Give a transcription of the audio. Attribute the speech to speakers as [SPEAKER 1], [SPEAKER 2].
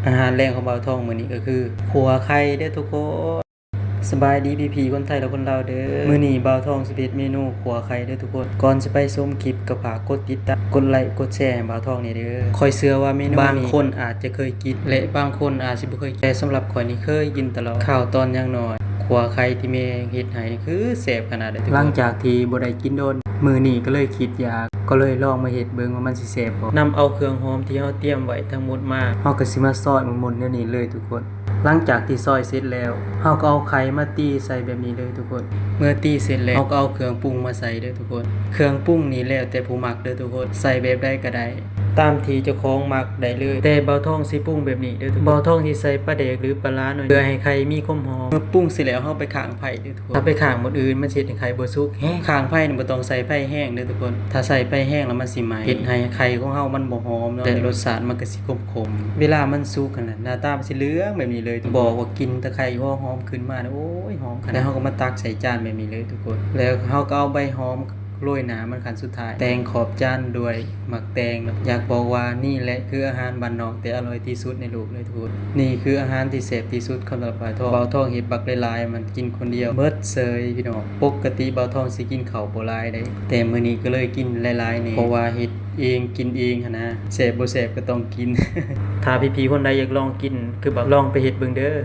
[SPEAKER 1] อาหารแรงของบ่าวทองมื้อนี้ก็คือขัวไข่เด้อทุกคนสบายดีพี่ๆคนไทยและคนลาวเด้อมื้อนี้บ่าวทองสิเฮ็ดเมนูขัวไข่เด้อทุกคนก่อนสิไปชมคลิปก็ฝากกดติดตามกดไลค์กดแชร์ให้บ่าวทองนี่เด้อข้อยเชื่อว่าเมนูนี้บางคนอาจจะเคยกินและบางคนอาจสิบ่เคยกินแต่สำหรับข้อยนี่เคยกินตลอดข้าวตอนยังน้อยขัวไข่ที่แม่เฮ็ดให้นี่คือแซ่บขนาดเด้อทุกคนหลังจากที่บ่ได้กินโดนมื้อนี้ก็เลยคิดอยากก็เลยลองมาเฮ็ดเบิ่งว่ามันสิแซ่บบ่นำเอาเครื่องหอมที่เฮาเตรียมไว้ทั้งหมดมาเฮาก็สิมาซอยหมุนๆแนวนี้เลยทุกคนหลังจากที่ซอยเสร็จแล้วเฮาก็เอาไข่มาตีใส่แบบนี้เลยทุกคนเมื่อตีเสร็จแล้วเฮาก็เอาเครื่องปรุงมาใส่เด้อทุกคนเครื่องปรุงนี่แล้วแต่ผู้มักเด้อทุกคนใส่แบบใดก็ได้ตามที่เจ้าของมักได้เลยแต่บ่าวทองสิปรุงแบบนี้เด้อทุกคนบ่าวทองสิใส่ปลาแดกหรือปลาร้าหน่อยเพื่อให้ไข่มีความหอมเมื่อปรุงเสร็จแล้วเฮาไปข้างไผ่เด้อทุกคนถ้าไปข้างหมดอื่นมันสิเฮ็ดให้ไข่บ่สุกแห้งข้างไผ่นี่บ่ต้องใส่ไผ่แห้งเด้อทุกคนถ้าใส่ไผ่แห้งแล้วมันสิไหม้เฮ็ดให้ไข่ของเฮามันบ่หอมเนาะแต่รสชาติมันก็สิขมๆเวลามันสุกหน้าตามันสิเหลืองแบบนี้เลยบอกว่ากินตะไคร้หัวหอมขึ้นมาโอ้ยหอมขนาดแล้วเฮาก็มาตักใส่จานแบบนี้เลยทุกคนแล้วเฮาก็เอาใบหอมโรยหนามันขั้นสุดท้ายแต่งขอบจานด้วยหมักแตงอยากบอกว่านี่แหละคืออาหารบ้านนอกแต่อร่อยที่สุดในโลกเลยทุกคนนี่คืออาหารที่แซ่บที่สุดสำหรับบ่าวทองเฮ็ดบักหลายๆมันกินคนเดียวเบิดเซยพี่น้องปกติบ่าวทองสิกินข้าวบ่หลายได้แต่มื้อนี้ก็เลยกินหลายๆนี่เพราะว่าเฮ็ดเองกินเองหั่นนะแซ่บบ่แซ่บก็ต้องกิน ถ้าพี่ๆคนใดอยากลองกินคือแบบลองไปเฮ็ดเบิ่งเด้อ